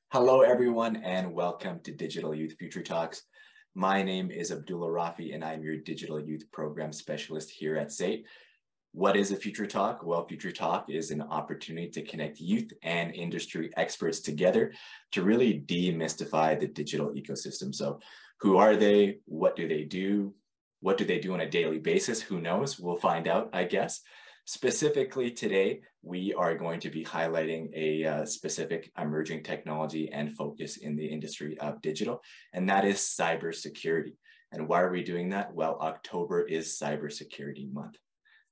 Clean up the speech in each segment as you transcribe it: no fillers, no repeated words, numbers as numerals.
Hello, everyone, and welcome to Digital Youth Future Talks. My name is Abdullah Rafi, and I'm your Digital Youth Program Specialist here at SAIT. What is a Future Talk? Well, Future Talk is an opportunity to connect youth and industry experts together to really demystify the digital ecosystem. So who are they? What do they do? What do they do on a daily basis? Who knows? We'll find out, I guess. Specifically today, we are going to be highlighting a specific emerging technology and focus in the industry of digital, and that is cybersecurity. And why are we doing that? Well, October is Cybersecurity Month.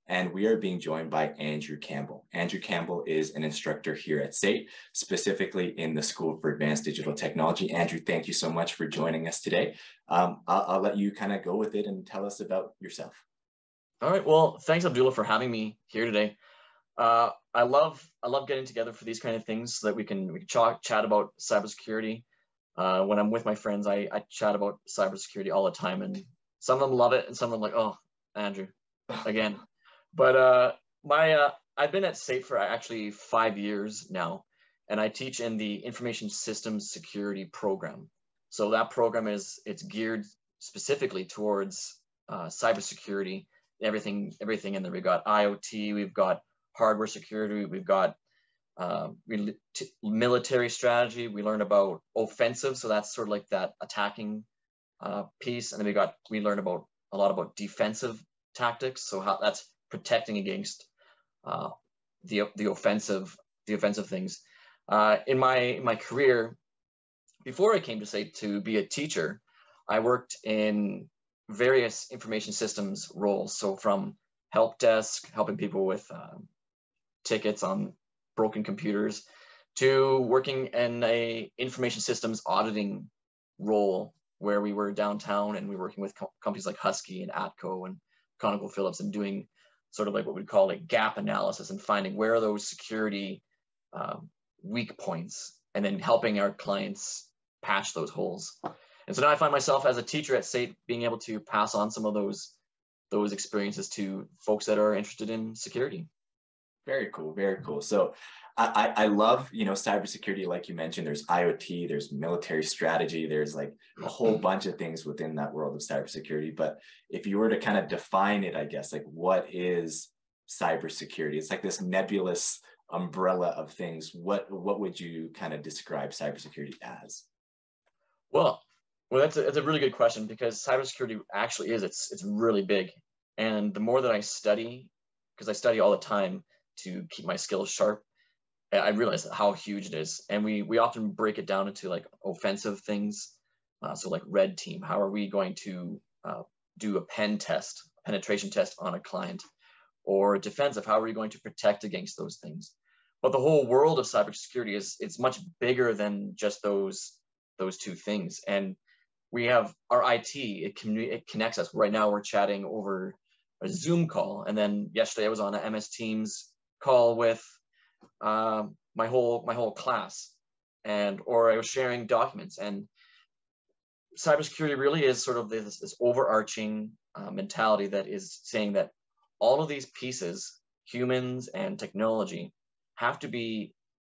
And we are being joined by Andrew Campbell. Andrew Campbell is an instructor here at SAIT, specifically in the School for Advanced Digital Technology. Andrew, thank you so much for joining us today. I'll let you kind of go with it and tell us about yourself. All right. Well, thanks, Abdullah, for having me here today. I love getting together for these kind of things so that we can chat about cybersecurity. When I'm with my friends, I chat about cybersecurity all the time, and some of them love it, and some of them like, oh, Andrew, again. But I've been at SAIT for actually 5 years now, and I teach in the Information Systems Security program. So that program it's geared specifically towards cybersecurity. Everything in there. We've got IoT, we've got hardware security, we've got military strategy. We learn about offensive, so that's sort of like that attacking piece, and then we learn about a lot about defensive tactics, so how that's protecting against the offensive things. In my career, before I came to SAIT to be a teacher, I worked in various information systems roles. So from help desk, helping people with tickets on broken computers, to working in a information systems auditing role where we were downtown and we were working with companies like Husky and Atco and ConocoPhillips and doing sort of like what we'd call like gap analysis and finding where are those security weak points and then helping our clients patch those holes. And so now I find myself as a teacher at SAIT being able to pass on some of those experiences to folks that are interested in security. Very cool, very cool. So I love, cybersecurity, like you mentioned, there's IoT, there's military strategy, there's like a whole bunch of things within that world of cybersecurity. But if you were to kind of define it, I guess, like what is cybersecurity? It's like this nebulous umbrella of things. What would you kind of describe cybersecurity as? Well, that's a really good question, because cybersecurity actually it's really big. And the more that I study, because I study all the time to keep my skills sharp, I realize how huge it is. And we often break it down into like offensive things. So like red team, how are we going to do a penetration test on a client? Or defensive, how are we going to protect against those things? But the whole world of cybersecurity it's much bigger than just those two things. And we have our IT, it connects us. Right now we're chatting over a Zoom call. And then yesterday I was on an MS Teams call with my whole class, or I was sharing documents. And cybersecurity really is sort of this overarching mentality that is saying that all of these pieces, humans and technology, have to be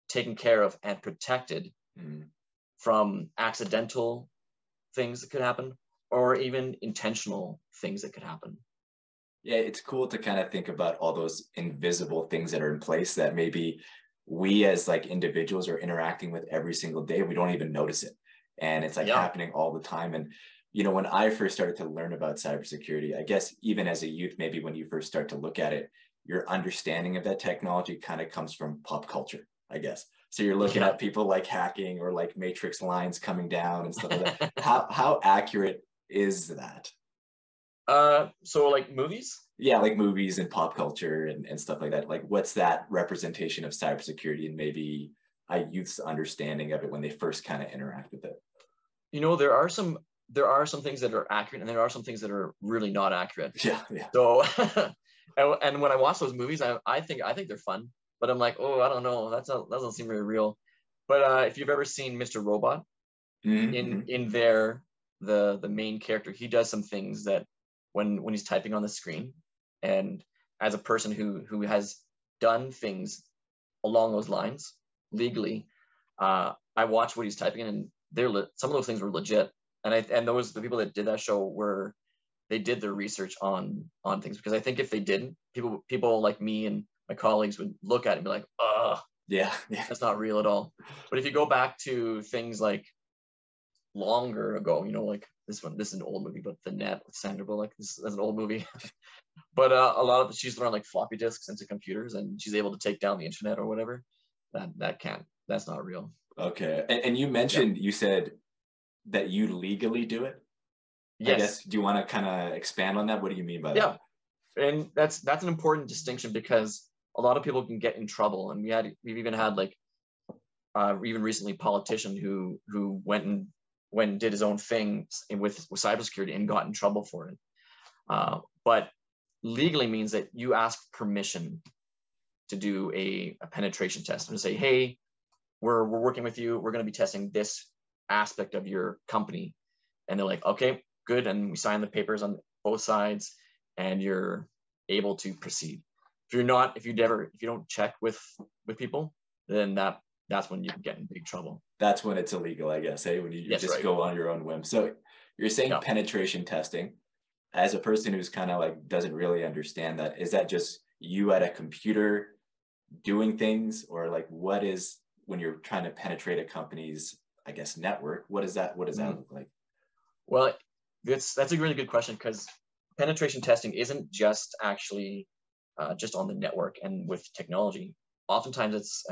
taken care of and protected from accidental things that could happen, or even intentional things that could happen. Yeah, it's cool to kind of think about all those invisible things that are in place that maybe we as like individuals are interacting with every single day. We don't even notice it. And it's like happening all the time. And, when I first started to learn about cybersecurity, I guess even as a youth, maybe when you first start to look at it, your understanding of that technology kind of comes from pop culture, I guess. So you're looking at people like hacking or like matrix lines coming down and stuff like that. How accurate is that? So like movies? Yeah, like movies and pop culture and stuff like that. Like what's that representation of cybersecurity and maybe a youth's understanding of it when they first kind of interact with it? There are some things that are accurate, and there are some things that are really not accurate. Yeah. So and when I watch those movies, I think they're fun. But I'm like, oh, I don't know. That doesn't seem very real. But if you've ever seen Mr. Robot, in there, the main character, he does some things that when he's typing on the screen, and as a person who has done things along those lines legally, I watched what he's typing in, and some of those things were legit. And the people that did that show they did their research on things, because I think if they didn't, people like me and my colleagues would look at it and be like, yeah, that's not real at all. But if you go back to things like longer ago, like this is an old movie, but The Net with Sandra Bullock, this is an old movie. But a lot of she's throwing like floppy disks into computers, and she's able to take down the internet or whatever. That's not real. Okay. And you mentioned, you said that you legally do it. Yes. I guess, do you want to kind of expand on that? What do you mean by that? Yeah. And that's an important distinction, because a lot of people can get in trouble. And we've even had like even recently politician who went and did his own thing with cybersecurity and got in trouble for it. But legally means that you ask permission to do a penetration test and say, hey, we're working with you. We're going to be testing this aspect of your company. And they're like, okay, good. And we sign the papers on both sides, and you're able to proceed. If you don't check with people, then that's when you can get in big trouble. That's when it's illegal, I guess, when you just go on your own whim. So you're saying penetration testing. As a person who's kind of like doesn't really understand that, is that just you at a computer doing things, or like what is, when you're trying to penetrate a company's, I guess, network, what does that look like? Well, that's a really good question, because penetration testing isn't just actually just on the network and with technology. Oftentimes it's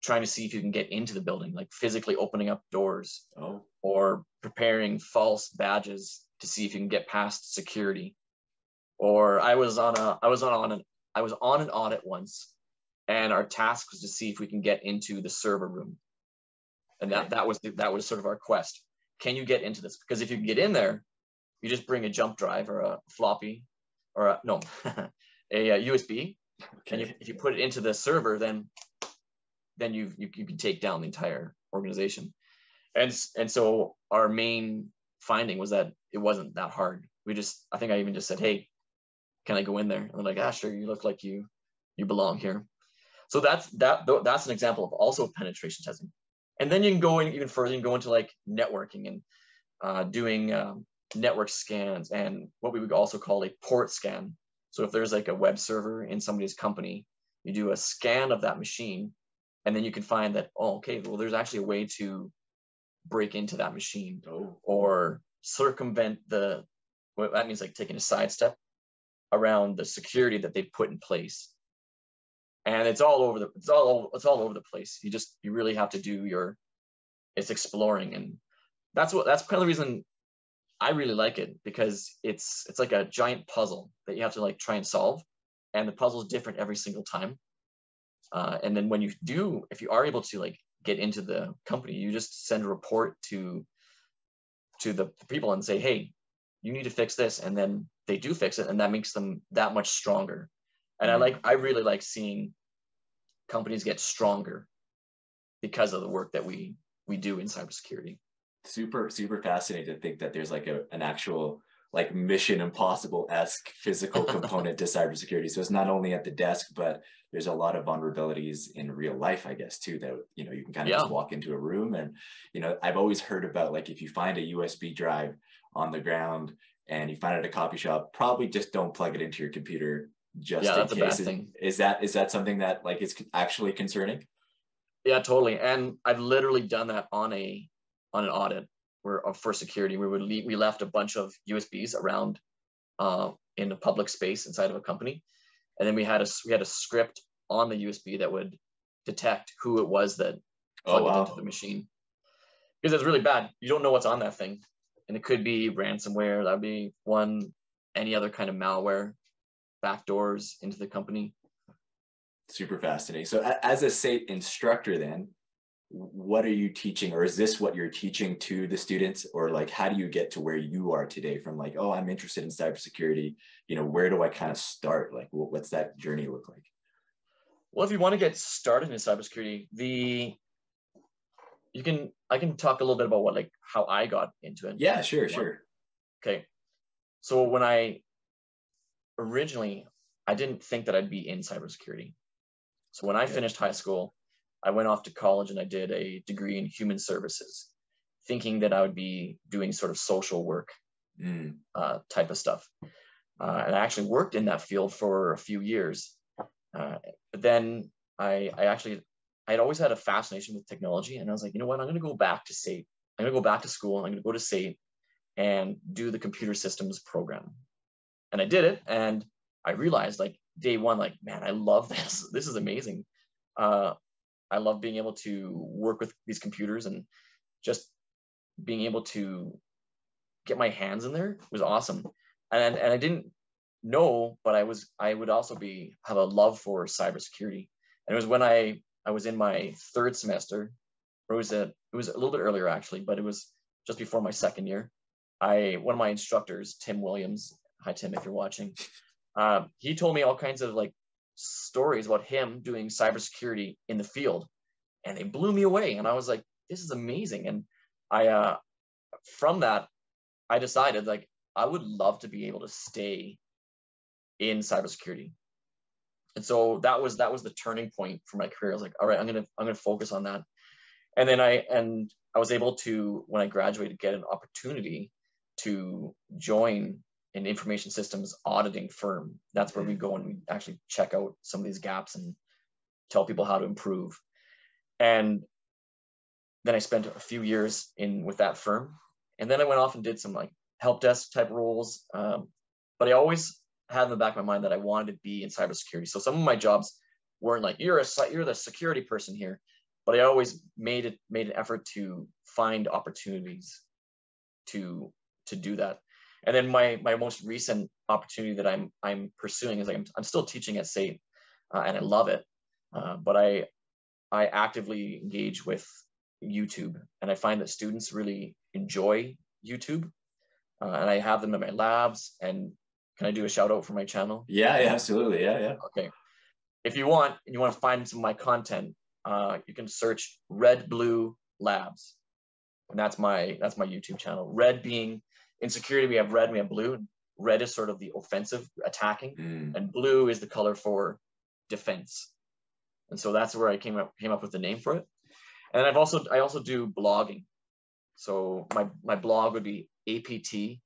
trying to see if you can get into the building, like physically opening up doors, or preparing false badges to see if you can get past security. Or I was on an audit once, and our task was to see if we can get into the server room. And that was sort of our quest. Can you get into this? Because if you can get in there, you just bring a jump drive or a floppy, or a USB. Okay. And if you put it into the server, then you can take down the entire organization. And so our main finding was that it wasn't that hard. I think I even just said, hey, can I go in there? And they're like, sure, you look like you belong here. So that's an example of also penetration testing. And then you can go in even further. You can go into like networking and doing network scans, and what we would also call a port scan. So if there's like a web server in somebody's company, you do a scan of that machine, and then you can find that, there's actually a way to break into that machine or circumvent that means like taking a sidestep around the security that they put in place. And it's all over the place. You really have to do it's exploring. And that's kind of the reason I really like it, because it's like a giant puzzle that you have to like try and solve. And the puzzle is different every single time. And then if you are able to like get into the company, you just send a report to the people and say, hey, you need to fix this. And then they do fix it, and that makes them that much stronger. And I really like seeing companies get stronger because of the work that we do in cybersecurity. Super, super fascinating to think that there's like an actual like Mission Impossible-esque physical component to cybersecurity. So it's not only at the desk, but there's a lot of vulnerabilities in real life, I guess, too, that, you can kind of just walk into a room. And, I've always heard about like, if you find a USB drive on the ground and you find it at a coffee shop, probably just don't plug it into your computer just in that's case. A bad thing. Is that something that like is actually concerning? Yeah, totally. And I've literally done that on an audit for security. We left a bunch of USBs around in a public space inside of a company, and then we had a script on the USB that would detect who it was that plugged it into the machine, because it's really bad. You don't know what's on that thing, and it could be ransomware. That'd be one. Any other kind of malware, backdoors into the company. Super fascinating. So as a SAIT instructor, then what are you teaching, or is this what you're teaching to the students, or like how do you get to where you are today from like, I'm interested in cybersecurity, where do I kind of start? Like what's that journey look like? Well, if you want to get started in cybersecurity, I can talk a little bit about how I got into it. Yeah, sure. Okay. So when I didn't think that I'd be in cybersecurity. So when I finished high school, I went off to college and I did a degree in human services, thinking that I would be doing sort of social work type of stuff. And I actually worked in that field for a few years. But then I had always had a fascination with technology. And I was like, you know what, I'm going to go back to SAIT. I'm going to go back to school. I'm going to go to SAIT and do the computer systems program. And I did it. And I realized like day one, like, man, I love this. This is amazing. I love being able to work with these computers, and just being able to get my hands in there was awesome. And I didn't know, but I would also have a love for cybersecurity. And it was when I was in my third semester, or it was a little bit earlier actually, but it was just before my second year. One of my instructors, Tim Williams, hi Tim, if you're watching, he told me all kinds of like stories about him doing cybersecurity in the field, and they blew me away. And I was like, this is amazing. And from that, I decided like I would love to be able to stay in cybersecurity. And so that was the turning point for my career. I was like, all right, I'm gonna focus on that. And then I was able to, when I graduated, get an opportunity to join an information systems auditing firm. That's where we go and we actually check out some of these gaps and tell people how to improve. And then I spent a few years with that firm. And then I went off and did some like help desk type roles. But I always had in the back of my mind that I wanted to be in cybersecurity. So some of my jobs weren't like, you're the security person here, but I always made an effort to find opportunities to do that. And then my most recent opportunity that I'm pursuing is like I'm still teaching at SAIT, and I love it. But I actively engage with YouTube, and I find that students really enjoy YouTube, and I have them in my labs. And can I do a shout out for my channel? Yeah, absolutely. Yeah. Okay. If you want to find some of my content, you can search Red Blue Labs, and that's my YouTube channel. Red being in security, we have red and we have blue. Red is sort of the offensive, attacking, and blue is the color for defense. And so that's where I came up with the name for it. And I also do blogging. So my blog would be APT-secure,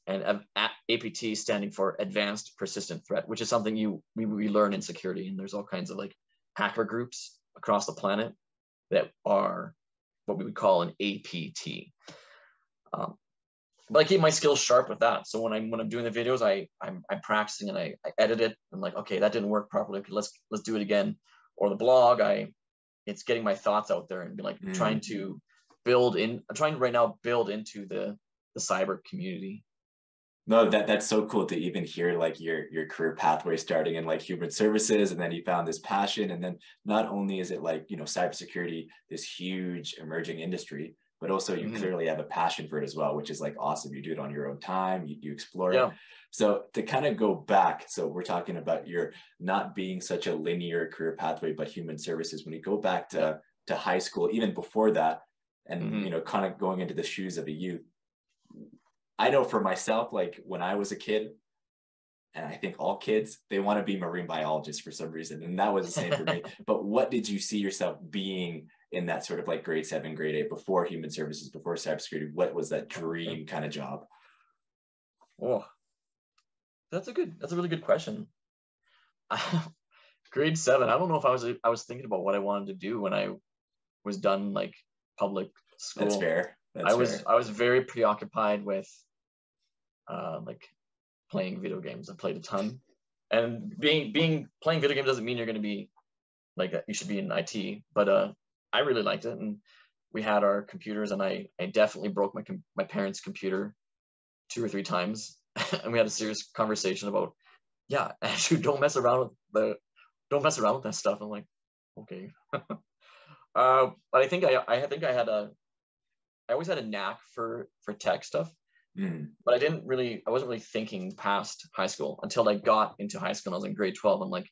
and APT standing for Advanced Persistent Threat, which is something we learn in security. And there's all kinds of like hacker groups across the planet that are what we would call an APT. But I keep my skills sharp with that. So when I'm doing the videos, I'm practicing and I edit it. I'm like, okay, that didn't work properly. Okay, let's do it again. Or the blog, it's getting my thoughts out there and be like trying to I'm trying right now build into the cyber community. No, that's so cool to even hear like your career pathway starting in like human services, and then you found this passion. And then not only is it like, cybersecurity, this huge emerging industry, but also you clearly have a passion for it as well, which is like awesome. You do it on your own time, you explore it. So to kind of go back, so we're talking about your not being such a linear career pathway, but human services. When you go back to high school, even before that, and kind of going into the shoes of a youth, I know for myself, like when I was a kid, and I think all kids, they want to be marine biologists for some reason. And that was the same for me. But what did you see yourself being in that sort of like grade 7, grade 8, before human services, before cybersecurity? What was that dream kind of job? Oh, that's a really good question. Grade 7, I don't know if I was thinking about what I wanted to do when I was done like public school. That's fair. I was very preoccupied with like playing video games. I played a ton, and playing video games doesn't mean you're going to be like you should be in IT, but I really liked it. And we had our computers, and I definitely broke my parents' computer 2 or 3 times, and we had a serious conversation about, yeah, Andrew, don't mess around with that stuff. I'm like, okay. But I think I always had a knack for tech stuff, but I wasn't really thinking past high school until I got into high school and I was in grade 12. I'm like,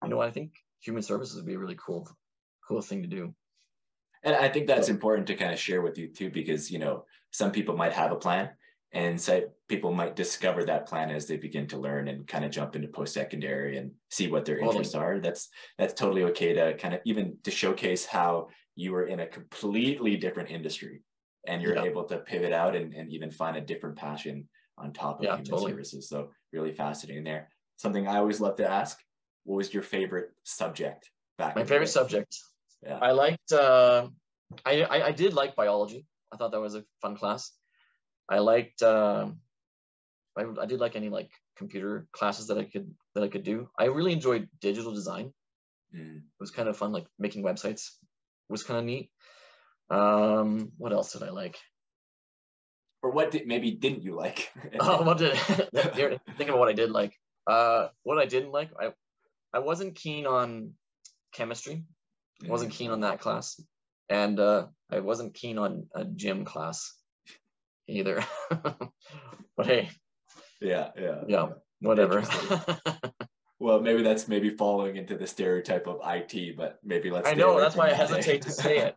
you know what, I think human services would be a really cool thing to do. And I think that's important to kind of share with you too, because, some people might have a plan And so people might discover that plan as they begin to learn and kind of jump into post-secondary and see what their Totally. interests are. That's totally okay to kind of even to showcase how you were in a completely different industry and you're able to pivot out and even find a different passion on top of human services. So really fascinating there. Something I always love to ask, what was your favorite subject back in the day? My favorite subject? Yeah. I liked, I did like biology. I thought that was a fun class. I liked, I did like any like computer classes that I could do. I really enjoyed digital design. It was kind of fun, like making websites was kind of neat. What else did I like? Or what maybe didn't you like? Oh, what did think about what I did like? What I didn't like, I wasn't keen on chemistry. I wasn't keen on that class, and I wasn't keen on a gym class either. But hey, yeah, whatever. Well, maybe that's following into the stereotype of IT, but maybe let's. I know that's why I hesitate to say it.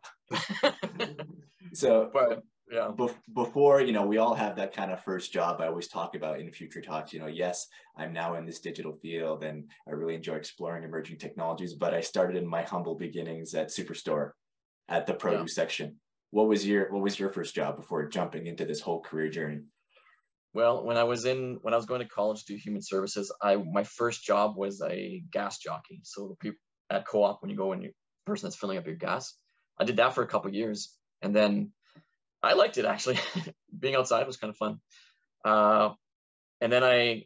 So, but yeah, before, we all have that kind of first job. I always talk about in future talks, yes, I'm now in this digital field and I really enjoy exploring emerging technologies, but I started in my humble beginnings at Superstore at the produce section. What was your first job before jumping into this whole career journey? Well, when I was going to college to do human services, my first job was a gas jockey. So at co-op, when you go and you person that's filling up your gas, I did that for a couple of years, and then I liked it actually. Being outside was kind of fun. And then I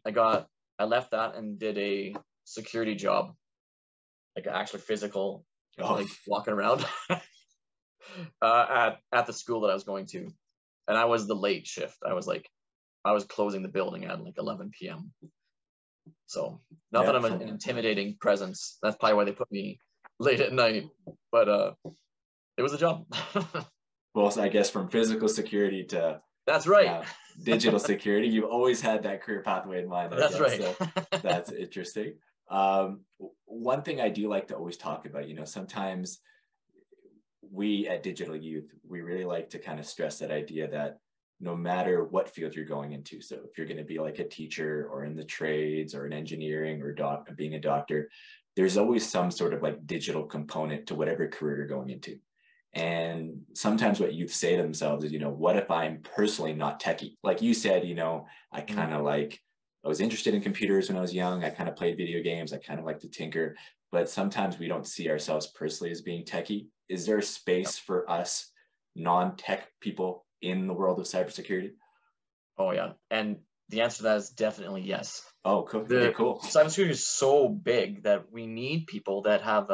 left that and did a security job, like actually physical, like walking around at the school that I was going to, and I was the late shift. I was closing the building at like 11 p.m. So not that I'm an intimidating presence. That's probably why they put me late at night, but it was a job. Well, so I guess from physical security to that's right, digital security, you've always had that career pathway in mind. That's right. So that's interesting. One thing I do like to always talk about, sometimes we at Digital Youth, we really like to kind of stress that idea that no matter what field you're going into, so if you're going to be like a teacher or in the trades or in engineering or being a doctor, there's always some sort of like digital component to whatever career you're going into. And sometimes what youth say to themselves is, what if I'm personally not techie? Like you said, I kind of I was interested in computers when I was young. I kind of played video games. I kind of like to tinker, but sometimes we don't see ourselves personally as being techie. Is there a space for us non-tech people in the world of cybersecurity? Oh yeah, and the answer to that is definitely yes. Oh, cool. Okay, cool. Cybersecurity is so big that we need people that have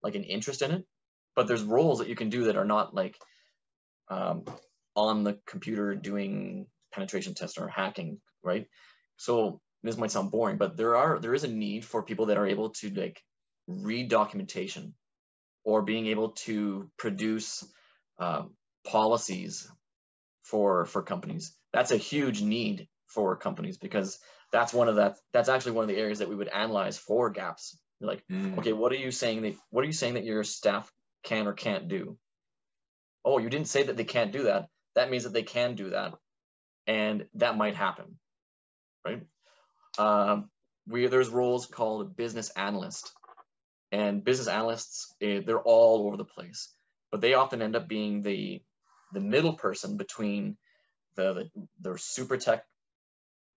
like an interest in it, but there's roles that you can do that are not like on the computer doing penetration tests or hacking, right? So this might sound boring, but there is a need for people that are able to like read documentation or being able to produce policies for companies. That's a huge need for companies because that's actually one of the areas that we would analyze for gaps. You're like, okay, what are you saying that your staff can or can't do? Oh, you didn't say that they can't do that. That means that they can do that, and that might happen, right? There's roles called business analyst, and business analysts, they're all over the place, but they often end up being the middle person between the super tech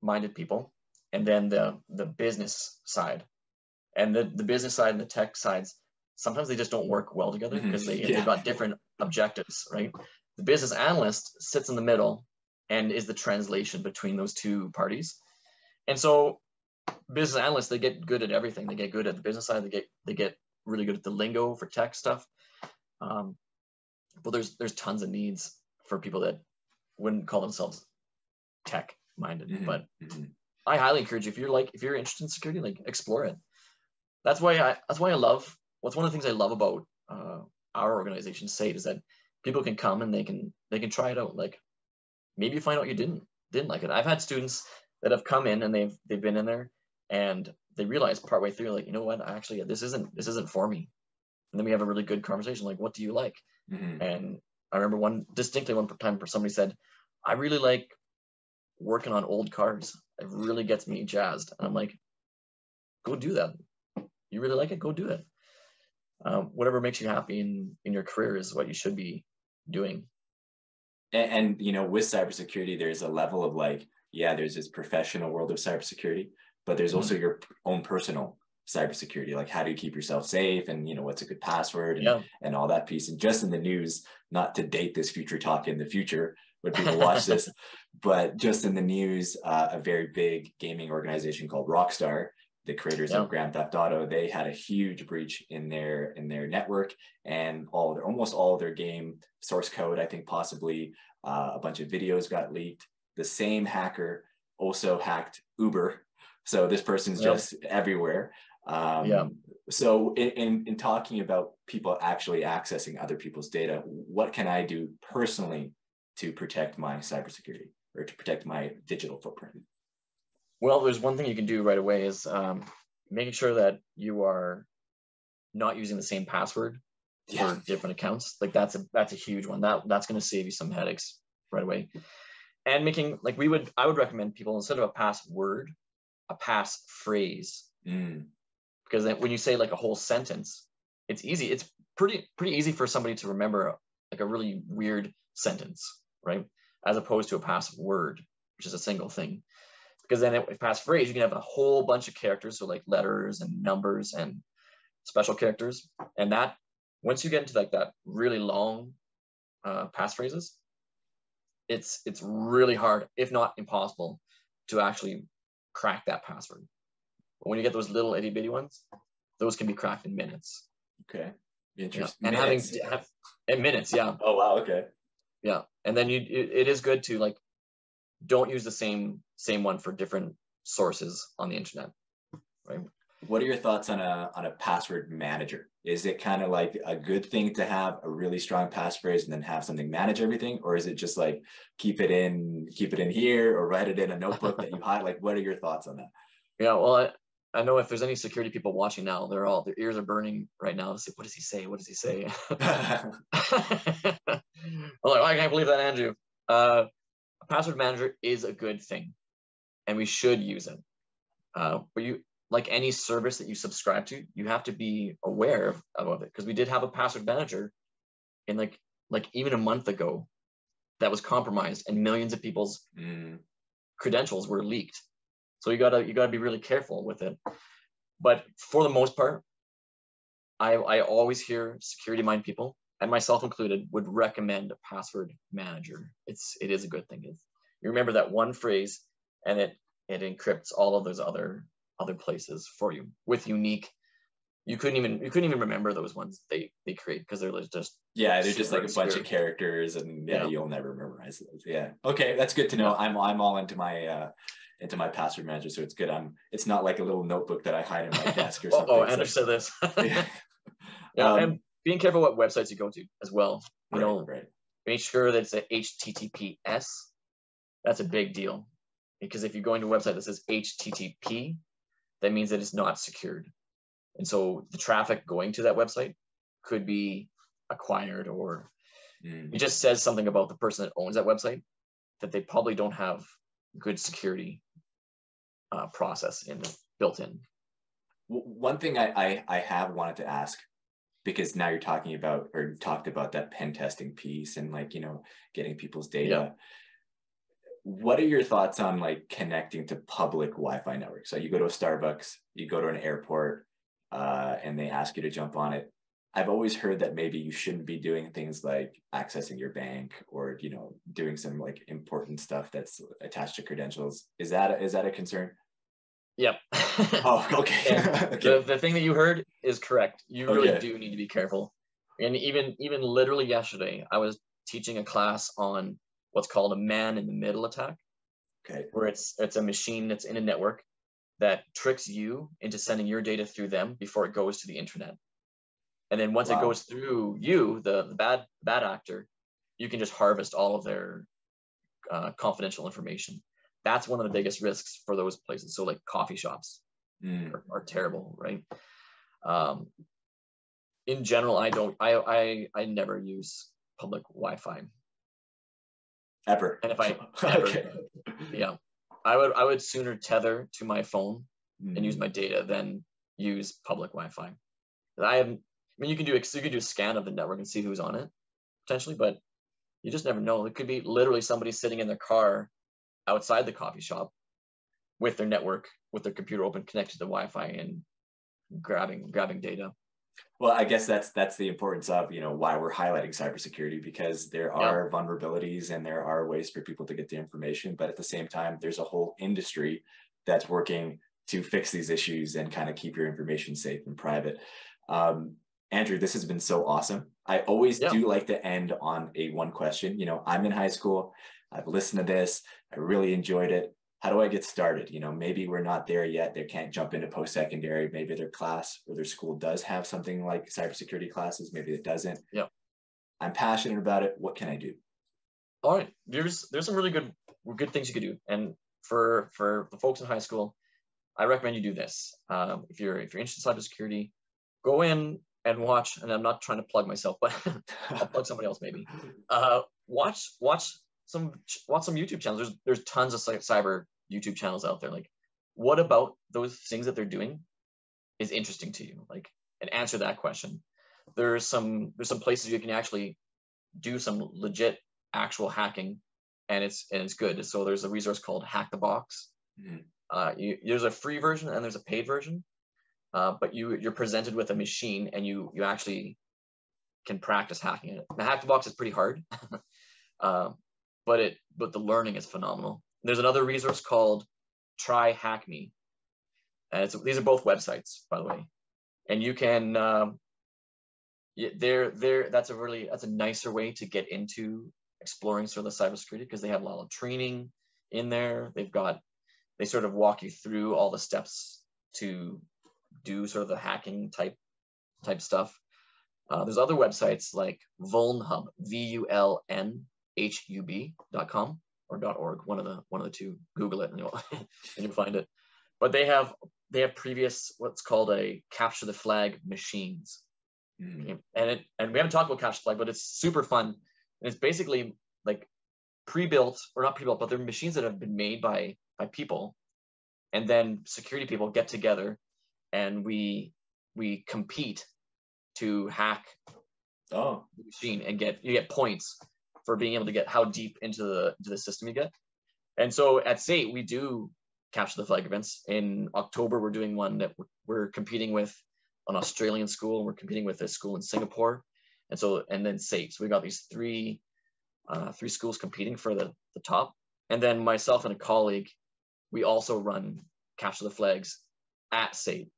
minded people and then the business side. And the business side and the tech sides, sometimes they just don't work well together because they've got different objectives, right? The business analyst sits in the middle and is the translation between those two parties. And so business analysts, they get good at everything. They get good at the business side. They get really good at the lingo for tech stuff. But there's tons of needs for people that wouldn't call themselves tech minded. But I highly encourage you, if you're interested in security, like explore it. That's why I love, what's one of the things I love about our organization, SAIT, is that people can come and they can try it out. Like maybe you find out you didn't like it. I've had students that have come in and they've been in there and they realize partway through, like, you know what, actually this isn't for me. And then we have a really good conversation, like, what do you like? And I remember one time somebody said, I really like working on old cars. It really gets me jazzed. And I'm like, go do that. You really like it? Go do it. Whatever makes you happy in your career is what you should be doing. And you know, with cybersecurity, there's a level of like, yeah, there's this professional world of cybersecurity, but there's also your own personal cybersecurity. Like, how do you keep yourself safe, and you know, what's a good password, and all that piece. And just in the news, not to date this future talk in the future when people watch this, but just in the news, a very big gaming organization called Rockstar, the creators of Grand Theft Auto, they had a huge breach in their network, and almost all of their game source code, I think possibly a bunch of videos got leaked. The same hacker also hacked Uber, so this person's just everywhere. So in talking about people actually accessing other people's data, what can I do personally to protect my cybersecurity or to protect my digital footprint? Well, there's one thing you can do right away is making sure that you are not using the same password for different accounts. Like that's a huge one. That's going to save you some headaches right away. And making, like, I would recommend people, instead of a password, a passphrase. Because then when you say like a whole sentence, it's easy. It's pretty easy for somebody to remember like a really weird sentence, right? As opposed to a password, which is a single thing. Because then if passphrase, you can have a whole bunch of characters, so like letters and numbers and special characters. And that, once you get into like that really long passphrases, it's really hard, if not impossible, to actually crack that password. But when you get those little itty bitty ones, those can be cracked in minutes. Okay, interesting. And minutes. In minutes, Oh wow, okay. And then it is good to like, don't use the same one for different sources on the internet, right? What are your thoughts on a password manager? Is it kind of like a good thing to have a really strong passphrase and then have something manage everything, or is it just like keep it in here, or write it in a notebook that you hide? Like, what are your thoughts on that? Yeah, well, I know if there's any security people watching now, their ears are burning right now to say, what does he say? What does he say? I'm like, I can't believe that, Andrew. A password manager is a good thing, and we should use it. But you, like any service that you subscribe to, you have to be aware of it, because we did have a password manager in like even a month ago that was compromised, and millions of people's credentials were leaked. So you gotta be really careful with it. But for the most part, I always hear security-minded people, and myself included, would recommend a password manager. It is a good thing. You remember that one phrase, and it encrypts all of those other places for you with unique. You couldn't even remember those ones they create, because they're just they're just like a bunch of characters, and you'll never memorize those. Okay, that's good to know. I'm all into my password manager, so it's good. It's not like a little notebook that I hide in my desk or something. Andrew said this. And being careful what websites you go to as well. You know, make sure that it's a HTTPS. That's a big deal, because if you're going to a website that says HTTP, that means that it's not secured. And so the traffic going to that website could be acquired, or it just says something about the person that owns that website, that they probably don't have good security process built in. One thing I have wanted to ask, because now you're talking about, or you talked about that pen testing piece and like, you know, getting people's data. What are your thoughts on like connecting to public Wi-Fi networks? So you go to a Starbucks, you go to an airport, and they ask you to jump on it. I've always heard that maybe you shouldn't be doing things like accessing your bank, or, you know, doing some like important stuff that's attached to credentials. Is that a concern? Yep. Oh, okay. Okay. The thing that you heard is correct. You really do need to be careful. And even literally yesterday, I was teaching a class on what's called a man-in-the-middle attack. Okay. Where it's a machine that's in a network that tricks you into sending your data through them before it goes to the internet. And then once it goes through you, the bad actor, you can just harvest all of their confidential information. That's one of the biggest risks for those places. So like coffee shops are terrible, right? In general, I never use public Wi-Fi. Ever. And if I ever, Okay. yeah, I would sooner tether to my phone and use Mm. my data than use public Wi-Fi. I mean, you can do a scan of the network and see who's on it potentially, but you just never know. It could be literally somebody sitting in their car outside the coffee shop with their network, with their computer open, connected to the Wi-Fi and grabbing data. Well, I guess that's the importance of, why we're highlighting cybersecurity, because there Yeah, are vulnerabilities and there are ways for people to get the information, but at the same time, there's a whole industry that's working to fix these issues and kind of keep your information safe and private. Andrew, this has been so awesome. I always yeah. do like to end on a one question. I'm in high school. I've listened to this. I really enjoyed it. How do I get started? Maybe we're not there yet. They can't jump into post-secondary. Maybe their class or their school does have something like cybersecurity classes. Maybe it doesn't. Yeah. I'm passionate about it. What can I do? All right. There's some really good things you could do. And for the folks in high school, I recommend you do this. If you're interested in cybersecurity, go in and watch. And I'm not trying to plug myself, but I'll plug somebody else maybe. Watch some YouTube channels. There's tons of cyber YouTube channels out there. Like, what about those things that they're doing is interesting to you? Like, and answer that question. There's some places you can actually do some legit actual hacking, and it's good. So there's a resource called Hack the Box. Mm-hmm. There's a free version and there's a paid version, but you're presented with a machine and you actually can practice hacking it. Now, Hack the Box is pretty hard, but the learning is phenomenal. There's another resource called Try Hack Me, and these are both websites, by the way, and you can that's a nicer way to get into exploring sort of the cybersecurity, because they have a lot of training in there. They sort of walk you through all the steps to do sort of the hacking type stuff. There's other websites like Vulnhub, VULNHUB.com or .org, one of the two. Google it and you'll find it. But they have previous what's called a capture the flag machines. Mm-hmm. And we haven't talked about capture the flag, but it's super fun. And it's basically like pre-built, or not pre-built, but they're machines that have been made by people, and then security people get together and we compete to hack the machine, and you get points for being able to get how deep into the system you get. And so at SAIT, we do capture the flag events. In October, we're doing one that we're competing with an Australian school, and we're competing with a school in Singapore. And then SAIT. So we got these three schools competing for the top. And then myself and a colleague, we also run capture the flags at SAIT.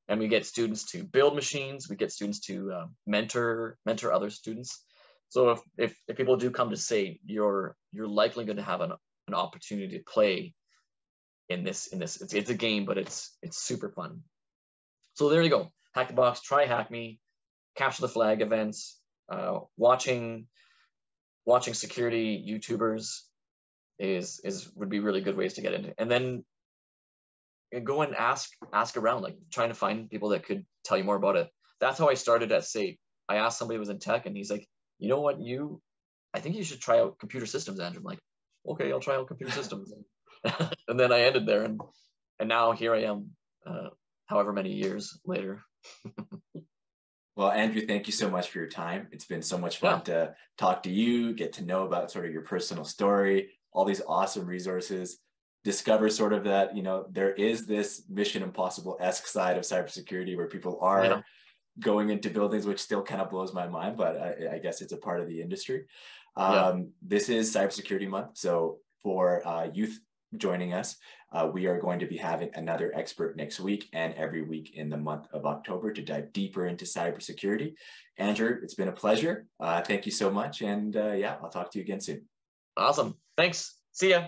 And we get students to build machines. We get students to mentor other students. So if people do come to SAIT, you're likely going to have an opportunity to play in this. It's a game, but it's super fun. So there you go. Hack the Box, Try Hack Me, capture the flag events, watching security YouTubers would be really good ways to get into. And then go and ask around, like trying to find people that could tell you more about it. That's how I started at SAIT. I asked somebody who was in tech, and he's like, you know what, I think you should try out computer systems, Andrew. I'm like, okay, I'll try out computer systems. And then I ended there, and now here I am, however many years later. Well, Andrew, thank you so much for your time. It's been so much fun to talk to you, get to know about sort of your personal story, all these awesome resources, discover sort of that, there is this Mission Impossible-esque side of cybersecurity where people are going into buildings, which still kind of blows my mind, but I guess it's a part of the industry. This is Cybersecurity Month. So for youth joining us, we are going to be having another expert next week and every week in the month of October to dive deeper into cybersecurity. Andrew, it's been a pleasure. Thank you so much. And I'll talk to you again soon. Awesome. Thanks. See ya.